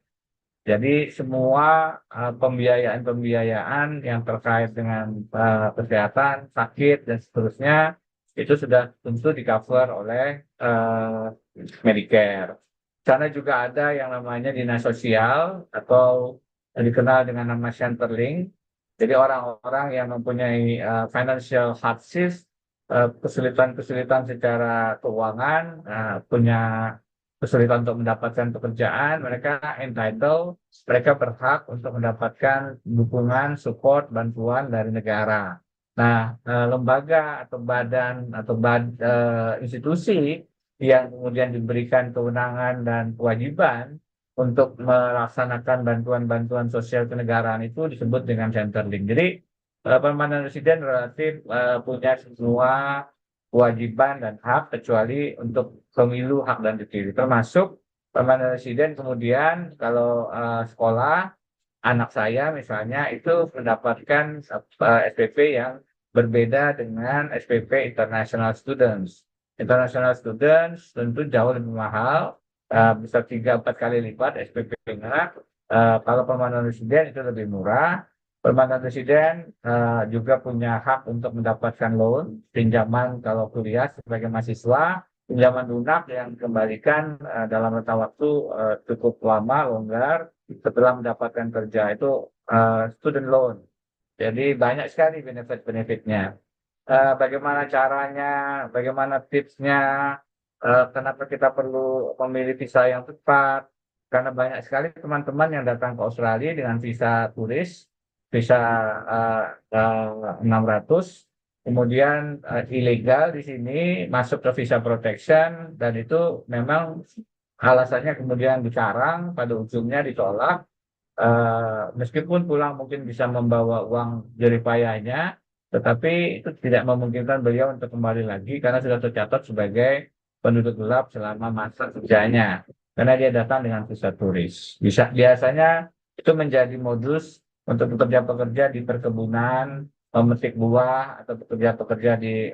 Jadi semua pembiayaan-pembiayaan yang terkait dengan kesehatan, sakit, dan seterusnya itu sudah tentu di-cover oleh Medicare. Sana juga ada yang namanya dinas sosial atau dikenal dengan nama Centerlink. Jadi orang-orang yang mempunyai financial hardships, kesulitan-kesulitan secara keuangan, punya kesulitan untuk mendapatkan pekerjaan, mereka entitled, mereka berhak untuk mendapatkan dukungan, support, bantuan dari negara. Nah, lembaga atau badan atau institusi yang kemudian diberikan kewenangan dan kewajiban untuk melaksanakan bantuan-bantuan sosial kenegaraan itu disebut dengan Centerlink. Jadi, permanent resident relatif punya semua kewajiban dan hak kecuali untuk pemilu hak dan dipilih, termasuk permanent resident. Kemudian kalau sekolah, anak saya misalnya itu mendapatkan SPP yang berbeda dengan SPP international students. International students tentu jauh lebih mahal, bisa 3-4 kali lipat SPP-nya. Kalau permanent resident itu lebih murah. Permanent resident juga punya hak untuk mendapatkan loan, pinjaman kalau kuliah sebagai mahasiswa, pinjaman lunak yang dikembalikan dalam rentang waktu cukup lama, longgar, setelah mendapatkan kerja, itu student loan. Jadi banyak sekali benefit-benefitnya. Bagaimana caranya, bagaimana tipsnya, kenapa kita perlu memilih visa yang tepat, karena banyak sekali teman-teman yang datang ke Australia dengan visa turis, visa 600, kemudian ilegal di sini masuk ke visa protection, dan itu memang alasannya kemudian dikarang, pada ujungnya ditolak. Meskipun pulang mungkin bisa membawa uang jeripayahnya, tetapi itu tidak memungkinkan beliau untuk kembali lagi karena sudah tercatat sebagai penduduk gelap selama masa kerjanya, karena dia datang dengan visa turis. Biasanya itu menjadi modus untuk pekerja-pekerja di perkebunan, memetik buah, atau pekerja-pekerja di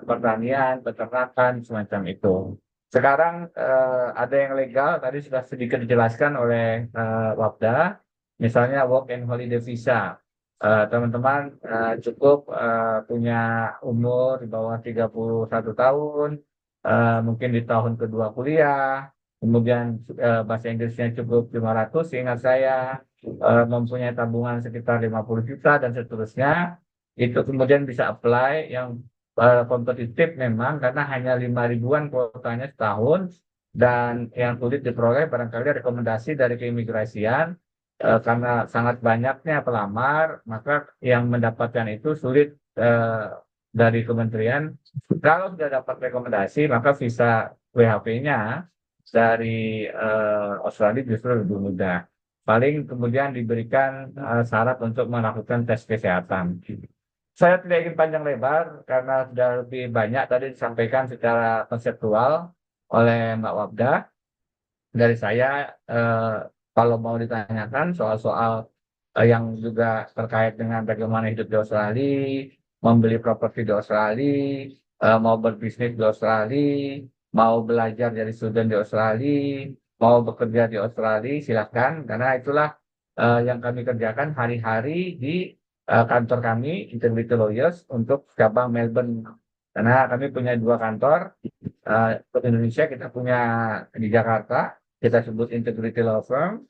pertanian, peternakan, semacam itu. Sekarang ada yang legal, tadi sudah sedikit dijelaskan oleh Wapda, misalnya work and holiday visa. Teman-teman cukup punya umur di bawah 31 tahun, mungkin di tahun kedua kuliah, kemudian bahasa Inggrisnya cukup 500, seingat saya, mempunyai tabungan sekitar 50 juta dan seterusnya, itu kemudian bisa apply yang kompetitif memang karena hanya 5 ribuan kuotanya setahun, dan yang sulit diperoleh barangkali rekomendasi dari keimigrasian, karena sangat banyaknya pelamar, maka yang mendapatkan itu sulit dari kementerian. Kalau sudah dapat rekomendasi, maka visa WHP-nya dari Australia justru lebih mudah. Paling kemudian diberikan syarat untuk melakukan tes kesehatan. Saya tidak ingin panjang lebar karena sudah lebih banyak tadi disampaikan secara konseptual oleh Mbak Wabda. Dari saya, kalau mau ditanyakan soal-soal yang juga terkait dengan bagaimana hidup di Australia, membeli properti di Australia, mau berbisnis di Australia, mau belajar jadi student di Australia, mau bekerja di Australia, silakan, karena itulah yang kami kerjakan hari-hari di kantor kami, Integrity Lawyers, untuk cabang Melbourne. Karena kami punya 2 kantor, untuk Indonesia kita punya di Jakarta, kita sebut Integrity Law Firm,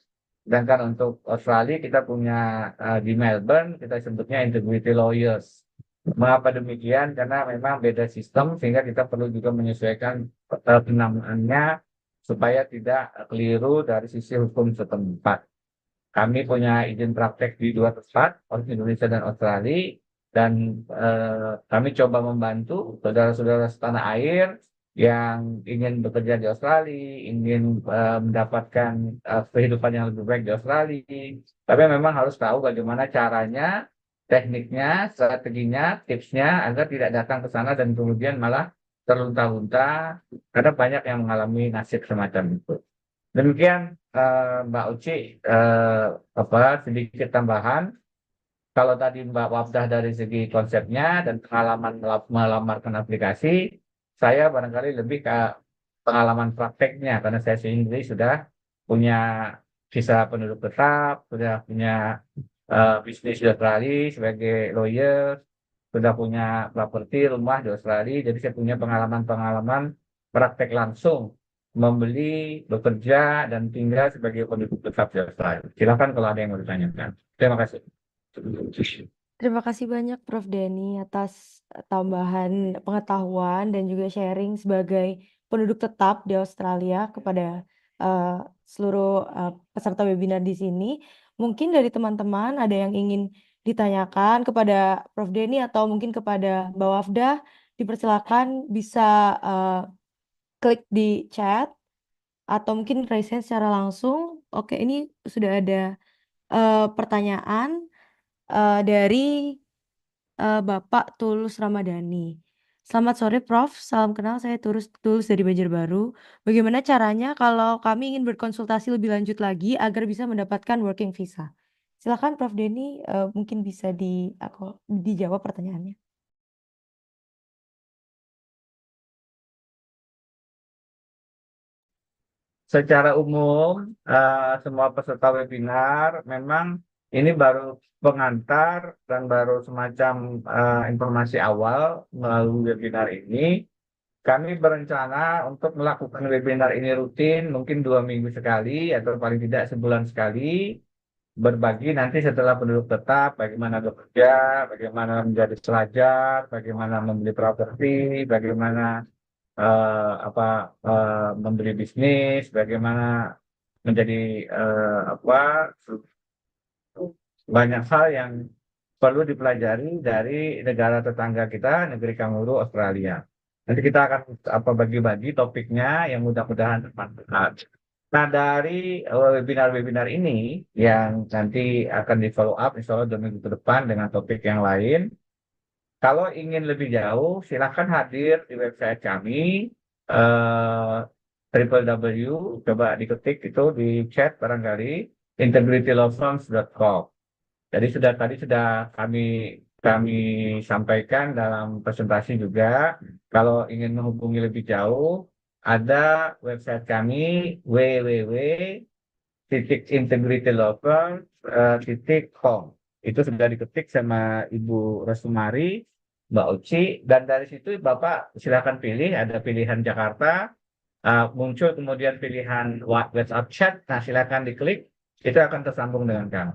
sedangkan untuk Australia kita punya di Melbourne, kita sebutnya Integrity Lawyers. Mengapa demikian? Karena memang beda sistem, sehingga kita perlu juga menyesuaikan penamaannya supaya tidak keliru dari sisi hukum setempat. Kami punya izin praktek di 2 tempat, Indonesia dan Australia, dan kami coba membantu saudara-saudara setanah air yang ingin bekerja di Australia, ingin mendapatkan kehidupan yang lebih baik di Australia. Tapi memang harus tahu bagaimana caranya, tekniknya, strateginya, tipsnya agar tidak datang ke sana dan kemudian malah terlunta-lunta karena banyak yang mengalami nasib semacam itu. Demikian Mbak Uci, sedikit tambahan. Kalau tadi Mbak Wafdah dari segi konsepnya dan pengalaman melamarkan aplikasi, saya barangkali lebih ke pengalaman prakteknya karena saya sendiri sudah punya visa penduduk tetap, sudah punya bisnis di Australia sebagai lawyer, sudah punya properti rumah di Australia, jadi saya punya pengalaman-pengalaman praktek langsung membeli, bekerja, dan tinggal sebagai penduduk tetap di Australia. Silakan kalau ada yang mau ditanyakan. Terima kasih. Terima kasih banyak Prof. Denny atas tambahan pengetahuan dan juga sharing sebagai penduduk tetap di Australia kepada seluruh peserta webinar di sini. Mungkin dari teman-teman ada yang ingin ditanyakan kepada Prof. Denny atau mungkin kepada Mbak Wafdah, dipersilakan bisa klik di chat atau mungkin raise hand secara langsung. Oke, ini sudah ada pertanyaan dari Bapak Tulus Ramadhani. Selamat sore Prof, salam kenal, saya Tulus dari Banjarbaru. Bagaimana caranya kalau kami ingin berkonsultasi lebih lanjut lagi agar bisa mendapatkan working visa? Silakan Prof Denny, mungkin bisa dijawab pertanyaannya. Secara umum, semua peserta webinar memang ini baru pengantar dan baru semacam informasi awal melalui webinar ini. Kami berencana untuk melakukan webinar ini rutin, mungkin 2 minggu sekali atau paling tidak sebulan sekali, berbagi nanti setelah penduduk tetap, bagaimana bekerja, bagaimana menjadi pelajar, bagaimana membeli properti, bagaimana membeli bisnis, bagaimana menjadi banyak hal yang perlu dipelajari dari negara tetangga kita, negeri kanguru Australia. Nanti kita akan bagi-bagi topiknya yang mudah-mudahan bermanfaat. Nah, dari webinar-webinar ini yang nanti akan di follow up insya Allah 2 minggu ke depan dengan topik yang lain. Kalau ingin lebih jauh, silakan hadir di website kami, www, coba diketik itu di chat barangkali, integritylawfirms.com. Jadi tadi sudah kami sampaikan dalam presentasi juga, kalau ingin menghubungi lebih jauh, ada website kami www.integritylawfirms.com. Itu sudah diketik sama Ibu Resumari, Mbak Uci, dan dari situ Bapak silakan pilih, ada pilihan Jakarta, muncul kemudian pilihan WhatsApp chat, nah silakan diklik, itu akan tersambung dengan kami.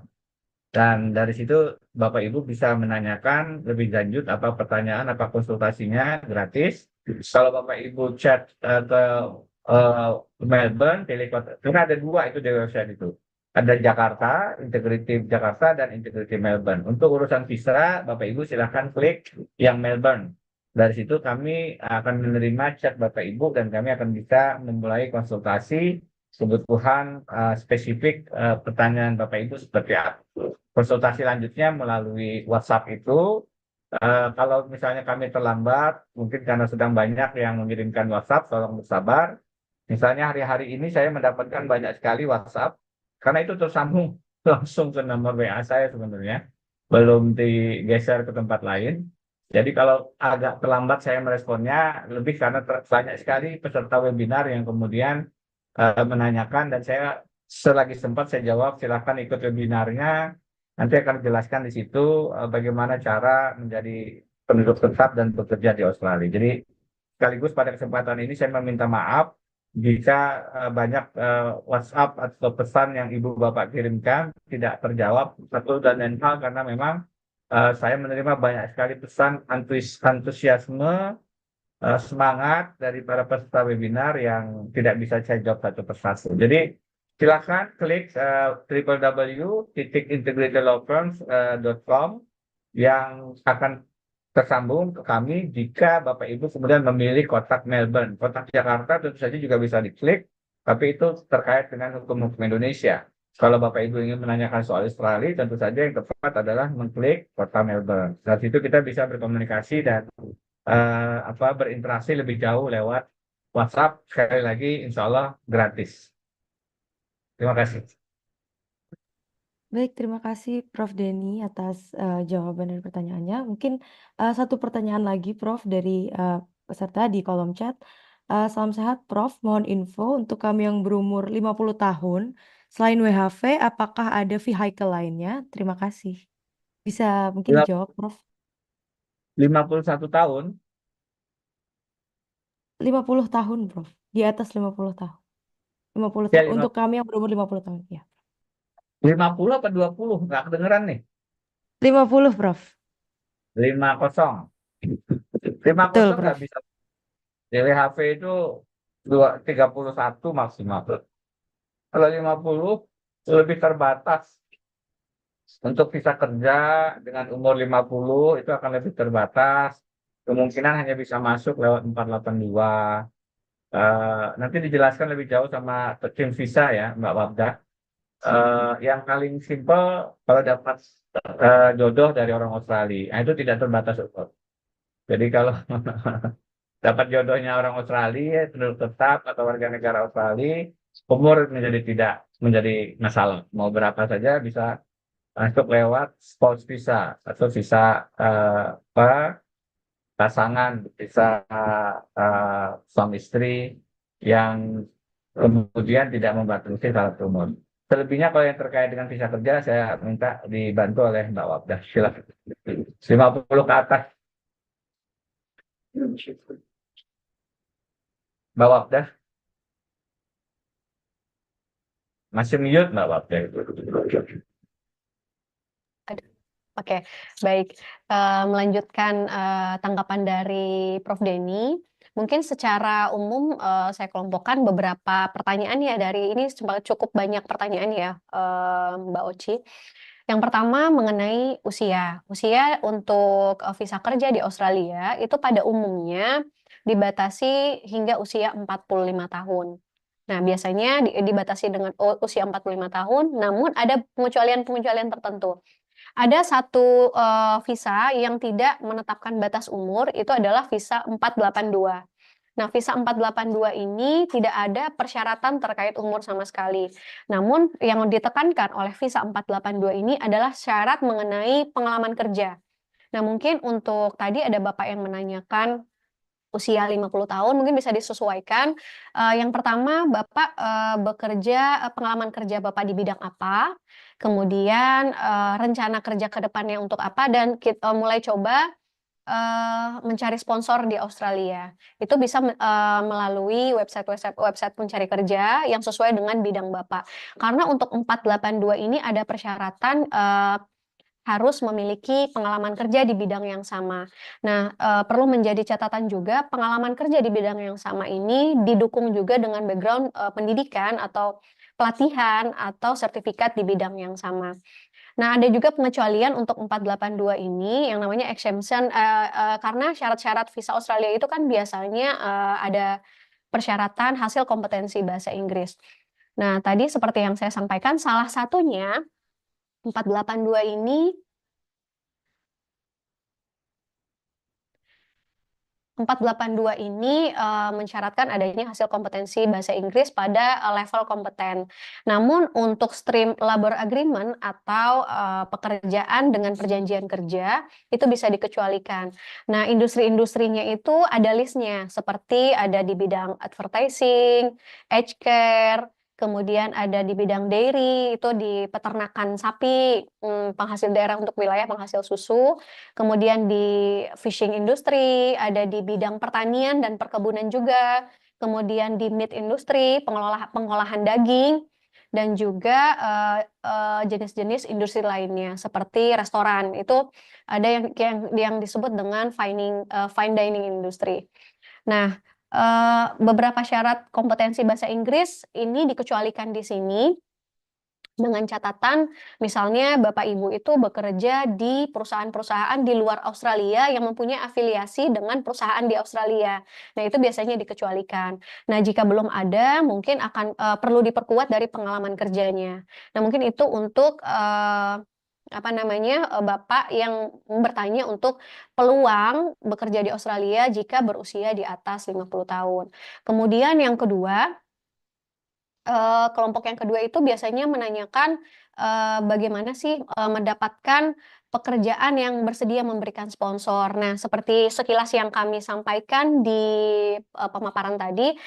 Dan dari situ Bapak Ibu bisa menanyakan lebih lanjut apa pertanyaan, apa konsultasinya gratis. Kalau Bapak Ibu chat ke Melbourne, pilih kota, karena ada 2 itu di website itu. Ada Jakarta, Integrity Jakarta, dan Integrity Melbourne. Untuk urusan visa, Bapak Ibu silahkan klik yang Melbourne. Dari situ kami akan menerima chat Bapak Ibu dan kami akan bisa memulai konsultasi kebutuhan spesifik pertanyaan Bapak Ibu seperti apa. Konsultasi lanjutnya melalui WhatsApp itu. Kalau misalnya kami terlambat, mungkin karena sedang banyak yang mengirimkan WhatsApp, tolong bersabar. Misalnya hari-hari ini saya mendapatkan banyak sekali WhatsApp, karena itu tersambung langsung ke nomor WA saya sebenarnya, belum digeser ke tempat lain. Jadi kalau agak terlambat saya meresponnya, lebih karena banyak sekali peserta webinar yang kemudian menanyakan, dan saya selagi sempat saya jawab, silakan ikut webinarnya. Nanti akan dijelaskan di situ bagaimana cara menjadi penduduk tetap dan bekerja di Australia. Jadi sekaligus pada kesempatan ini saya meminta maaf jika banyak WhatsApp atau pesan yang Ibu Bapak kirimkan tidak terjawab satu dan lain hal, karena memang saya menerima banyak sekali pesan antusiasme, semangat dari para peserta webinar yang tidak bisa saya jawab satu persatu. Jadi silakan klik www.integritylawfirms.com yang akan tersambung ke kami jika Bapak Ibu kemudian memilih kotak Melbourne. Kotak Jakarta tentu saja juga bisa diklik, tapi itu terkait dengan hukum-hukum Indonesia. Kalau Bapak Ibu ingin menanyakan soal Australia, tentu saja yang tepat adalah mengklik kota Melbourne. Dari situ kita bisa berkomunikasi dan berinteraksi lebih jauh lewat WhatsApp. Sekali lagi, insya Allah gratis. Terima kasih. Baik, terima kasih Prof. Denny atas jawaban dan pertanyaannya. Mungkin satu pertanyaan lagi, Prof, dari peserta di kolom chat. Salam sehat, Prof. Mohon info untuk kami yang berumur 50 tahun. Selain WHV, apakah ada vehicle lainnya? Terima kasih. Bisa mungkin dijawab, Prof. 51 tahun, 50 tahun, Prof. Di atas 50 tahun. 50 ya tahun. Untuk kami yang berumur 50 tahun, ya. 50 apa 20? Nggak kedengeran nih. 50, Prof. 50. Betul, 50 nggak Prof. bisa. DWHV itu 31 maksimal. Kalau 50 lebih terbatas. Untuk visa kerja dengan umur 50 itu akan lebih terbatas. Kemungkinan hanya bisa masuk lewat 482. Nanti dijelaskan lebih jauh sama tim visa ya, Mbak Wabda. Yang paling simpel kalau dapat jodoh dari orang Australia, nah, itu tidak terbatas umur. Jadi kalau dapat jodohnya orang Australia, penduduk tetap atau warga negara Australia, umur tidak menjadi masalah. Mau berapa saja bisa masuk lewat spouse visa atau visa pasangan, visa suami istri yang kemudian tidak membatasi syarat umur. Selebihnya kalau yang terkait dengan visa kerja, saya minta dibantu oleh Mbak Wabdah. Silakan. 50 ke atas. Mbak Wabdah. Masih mute Mbak Wabdah. Oke, baik. Melanjutkan tanggapan dari Prof. Denny, mungkin secara umum saya kelompokkan beberapa pertanyaan ya dari ini cukup banyak pertanyaan ya, Mbak Oci. Yang pertama mengenai usia. Usia untuk visa kerja di Australia itu pada umumnya dibatasi hingga usia 45 tahun. Nah, biasanya dibatasi dengan usia 45 tahun, namun ada pengecualian-pengecualian tertentu. Ada satu visa yang tidak menetapkan batas umur, itu adalah visa 482. Nah, visa 482 ini tidak ada persyaratan terkait umur sama sekali. Namun yang ditekankan oleh visa 482 ini adalah syarat mengenai pengalaman kerja. Nah, mungkin untuk tadi ada Bapak yang menanyakan usia 50 tahun mungkin bisa disesuaikan. Yang pertama Bapak pengalaman kerja Bapak di bidang apa, kemudian rencana kerja ke depannya untuk apa, dan mulai coba mencari sponsor di Australia. Itu bisa melalui website pencari kerja yang sesuai dengan bidang Bapak. Karena untuk 482 ini ada persyaratan harus memiliki pengalaman kerja di bidang yang sama. Nah, perlu menjadi catatan juga pengalaman kerja di bidang yang sama ini didukung juga dengan background pendidikan atau pelatihan atau sertifikat di bidang yang sama. Nah, ada juga pengecualian untuk 482 ini yang namanya exemption, karena syarat-syarat visa Australia itu kan biasanya ada persyaratan hasil kompetensi bahasa Inggris. Nah, tadi seperti yang saya sampaikan, salah satunya 482 ini 482 ini mensyaratkan adanya hasil kompetensi bahasa Inggris pada level kompeten. Namun untuk stream labor agreement atau pekerjaan dengan perjanjian kerja itu bisa dikecualikan. Nah, industri-industrinya itu ada listnya, seperti ada di bidang advertising, aged care, kemudian ada di bidang dairy, itu di peternakan sapi, penghasil daerah untuk wilayah penghasil susu. Kemudian di fishing industry, ada di bidang pertanian dan perkebunan juga. Kemudian di meat industry, pengolahan daging, dan juga jenis-jenis industri lainnya seperti restoran. Itu ada yang disebut dengan fine dining industry. Nah, beberapa syarat kompetensi bahasa Inggris ini dikecualikan di sini. Dengan catatan, misalnya Bapak Ibu itu bekerja di perusahaan-perusahaan di luar Australia yang mempunyai afiliasi dengan perusahaan di Australia. Nah, itu biasanya dikecualikan. Nah, jika belum ada, mungkin akan perlu diperkuat dari pengalaman kerjanya. Nah, mungkin itu untuk apa namanya, Bapak yang bertanya untuk peluang bekerja di Australia jika berusia di atas 50 tahun. Kemudian yang kedua, kelompok yang kedua itu biasanya menanyakan, bagaimana sih, mendapatkan pekerjaan yang bersedia memberikan sponsor. Nah, seperti sekilas yang kami sampaikan di, pemaparan tadi,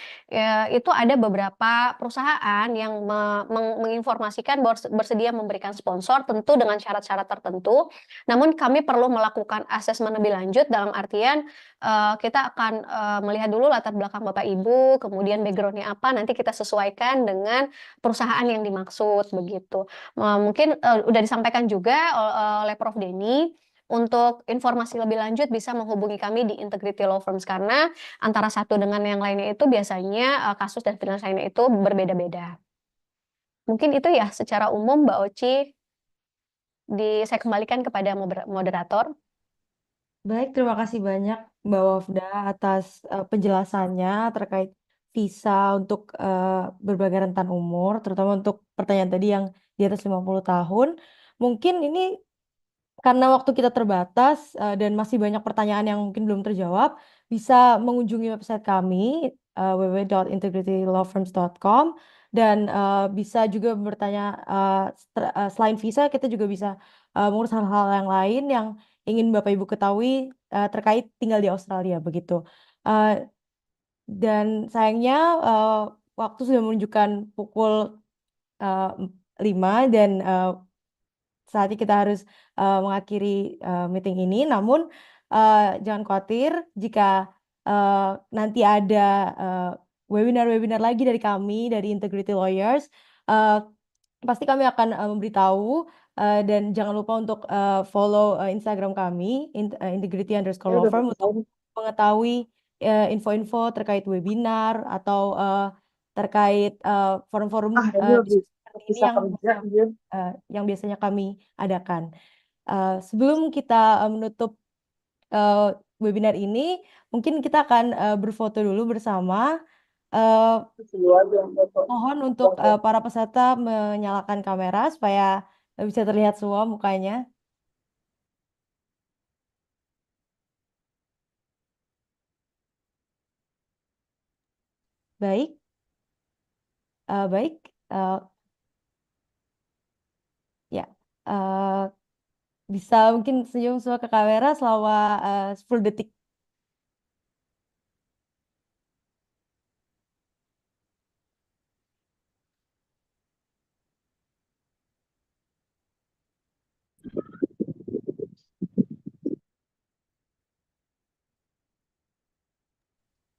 itu ada beberapa perusahaan yang menginformasikan bahwa bersedia memberikan sponsor, tentu dengan syarat-syarat tertentu. Namun kami perlu melakukan asesmen lebih lanjut dalam artian, kita akan, melihat dulu latar belakang Bapak Ibu, kemudian background-nya apa, nanti kita sesuaikan dengan perusahaan yang dimaksud, begitu. Mungkin, udah disampaikan juga oleh Prof. Denny, untuk informasi lebih lanjut bisa menghubungi kami di Integrity Law Firms, karena antara satu dengan yang lainnya itu biasanya, kasus dan penyelesaiannya itu berbeda-beda. Mungkin itu ya secara umum, Mbak Oci, saya kembalikan kepada moderator. Baik, terima kasih banyak Mbak Wafda atas penjelasannya terkait visa untuk berbagai rentan umur, terutama untuk pertanyaan tadi yang di atas 50 tahun. Mungkin ini karena waktu kita terbatas dan masih banyak pertanyaan yang mungkin belum terjawab, bisa mengunjungi website kami www.integritylawfirms.com dan bisa juga bertanya selain visa kita juga bisa mengurus hal-hal yang lain yang ingin Bapak Ibu ketahui terkait tinggal di Australia begitu. Eh, dan sayangnya waktu sudah menunjukkan pukul 5 dan saatnya kita harus mengakhiri meeting ini. Namun jangan khawatir jika nanti ada webinar-webinar lagi dari kami dari Integrity Lawyers. eh, Pasti kami akan memberitahu dan jangan lupa untuk follow Instagram kami integrity_law firm untuk mengetahui info-info terkait webinar atau terkait forum-forum diskusi seperti ini yang biasanya kami adakan. Sebelum kita menutup uh, webinar ini, mungkin kita akan berfoto dulu bersama. Eh, Mohon untuk para peserta menyalakan kamera supaya bisa terlihat semua mukanya. Baik, baik, ya. Eh, Bisa mungkin senyum semua ke kamera selama 10 detik.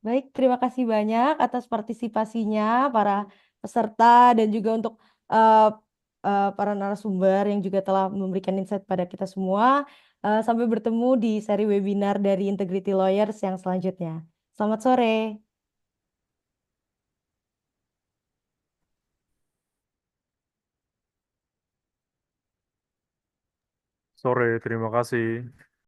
Baik, terima kasih banyak atas partisipasinya para peserta dan juga untuk eh, para narasumber yang juga telah memberikan insight pada kita semua. Sampai bertemu di seri webinar dari Integrity Lawyers yang selanjutnya. Selamat sore. Sore, terima kasih.